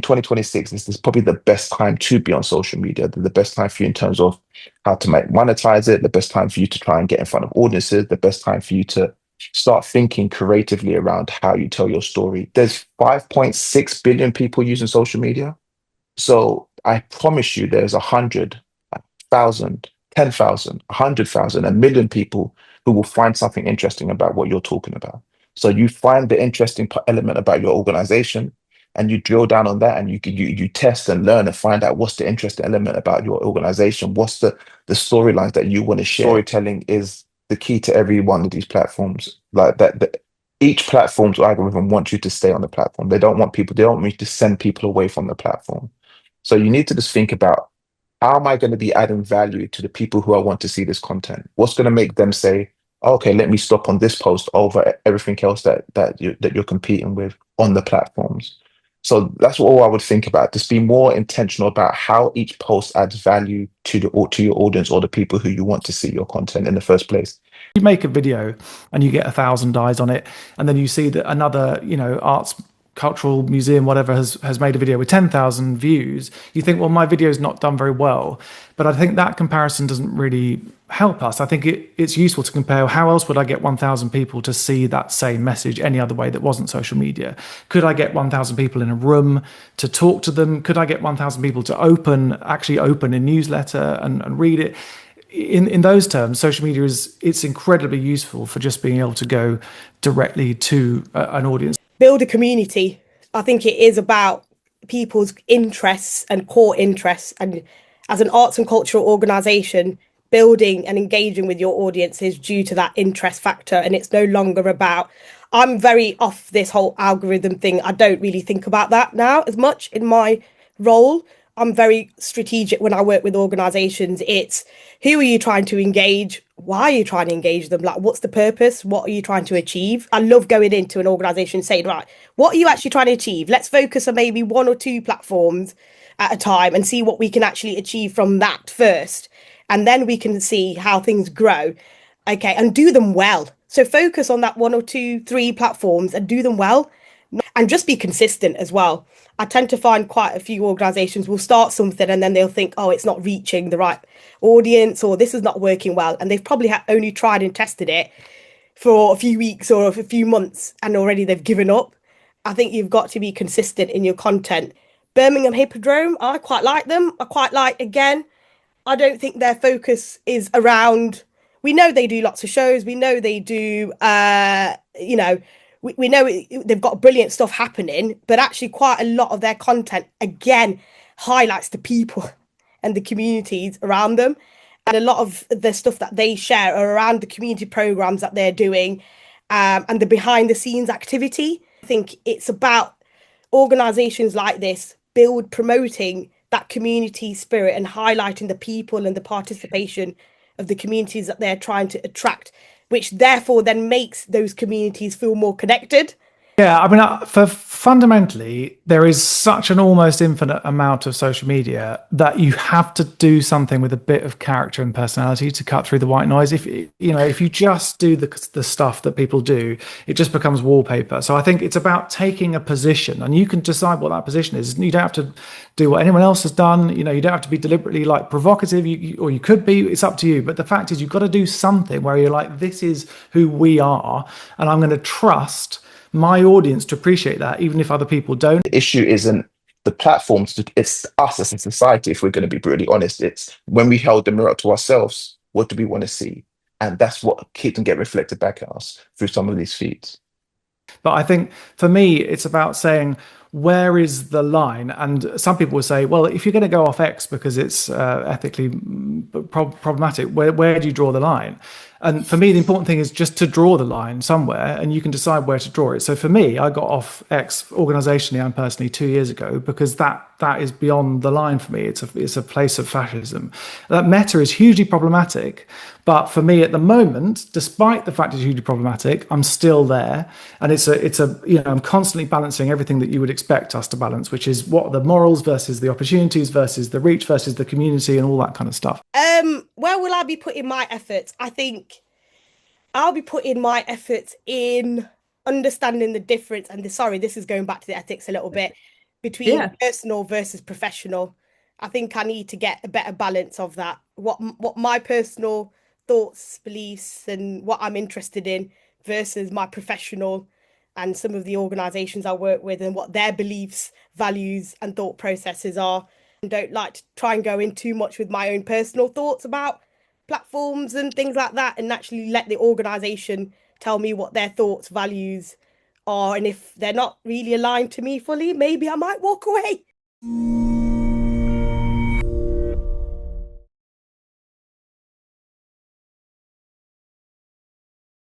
2026, this is probably the best time to be on social media, the best time for you in terms of how to monetize it, the best time for you to try and get in front of audiences, the best time for you to start thinking creatively around how you tell your story. There's 5.6 billion people using social media. So I promise you there's 100,000, 10,000, 100,000, a million people who will find something interesting about what you're talking about. So you find the interesting element about your organization and you drill down on that and you test and learn and find out what's the interesting element about your organization, what's the storylines that you want to share. Storytelling is the key to every one of these platforms. Like that each platform's algorithm wants you to stay on the platform. They don't want you to send people away from the platform. So you need to just think about, how am I going to be adding value to the people who I want to see this content? What's going to make them say, "Oh, okay, let me stop on this post over everything else that you're competing with on the platforms." So that's all I would think about. Just be more intentional about how each post adds value to your audience or the people who you want to see your content in the first place. You make a video and you get 1,000 eyes on it, and then you see that another, arts cultural museum, whatever, has made a video with 10,000 views. You think, well, my video's not done very well. But I think that comparison doesn't really help us. I think it's useful to compare, how else would I get 1,000 people to see that same message any other way that wasn't social media? Could I get 1,000 people in a room to talk to them? Could I get 1,000 people to actually open a newsletter and read it? In those terms, social media it's incredibly useful for just being able to go directly to an audience. Build a community. I think it is about people's interests and core interests. And as an arts and cultural organisation, building and engaging with your audience is due to that interest factor. And it's no longer about, I'm very off this whole algorithm thing. I don't really think about that now as much in my role. I'm very strategic when I work with organizations. It's, who are you trying to engage? Why are you trying to engage them? Like, what's the purpose? What are you trying to achieve? I love going into an organization and saying, right, what are you actually trying to achieve? Let's focus on maybe one or two platforms at a time and see what we can actually achieve from that first. And then we can see how things grow. Okay, and do them well. So focus on that one or two, three platforms and do them well. And just be consistent as well. I tend to find quite a few organizations will start something and then they'll think, oh, it's not reaching the right audience, or this is not working well. And they've probably only tried and tested it for a few weeks or a few months and already they've given up. I think you've got to be consistent in your content. Birmingham Hippodrome, I quite like them. Again, I don't think their focus is around, we know they do lots of shows. We know they do, we know they've got brilliant stuff happening, but actually quite a lot of their content, again, highlights the people and the communities around them. And a lot of the stuff that they share are around the community programs that they're doing and the behind the scenes activity. I think it's about organizations like this promoting that community spirit and highlighting the people and the participation of the communities that they're trying to attract, which therefore then makes those communities feel more connected. Yeah, I mean, fundamentally, there is such an almost infinite amount of social media that you have to do something with a bit of character and personality to cut through the white noise. If you just do the stuff that people do, it just becomes wallpaper. So I think it's about taking a position, and you can decide what that position is. You don't have to do what anyone else has done. You don't have to be deliberately like provocative, or you could be. It's up to you. But the fact is, you've got to do something where you're like, this is who we are, and I'm going to trust my audience to appreciate that, even if other people don't. The issue isn't the platforms, it's us as a society, if we're going to be brutally honest. It's when we hold the mirror up to ourselves, what do we want to see? And that's what keeps and get reflected back at us through some of these feeds. But I think for me, it's about saying, where is the line? And some people will say, well, if you're going to go off X because it's ethically problematic, where do you draw the line? And for me, the important thing is just to draw the line somewhere, and you can decide where to draw it. So for me, I got off X organizationally and personally 2 years ago because that is beyond the line for me. It's a place of fascism. That Meta is hugely problematic, but for me at the moment, despite the fact it's hugely problematic, I'm still there, and I'm constantly balancing everything that you would expect us to balance, which is what are the morals versus the opportunities versus the reach versus the community and all that kind of stuff. Where will I be putting my efforts? I think I'll be putting my efforts in understanding the difference. And this is going back to the ethics a little bit. between Yeah. personal versus professional. I think I need to get a better balance of that. What my personal thoughts, beliefs, and what I'm interested in versus my professional and some of the organizations I work with and what their beliefs, values, and thought processes are. And don't like to try and go in too much with my own personal thoughts about platforms and things like that, and actually let the organization tell me what their thoughts, values are. And if they're not really aligned to me fully, maybe I might walk away.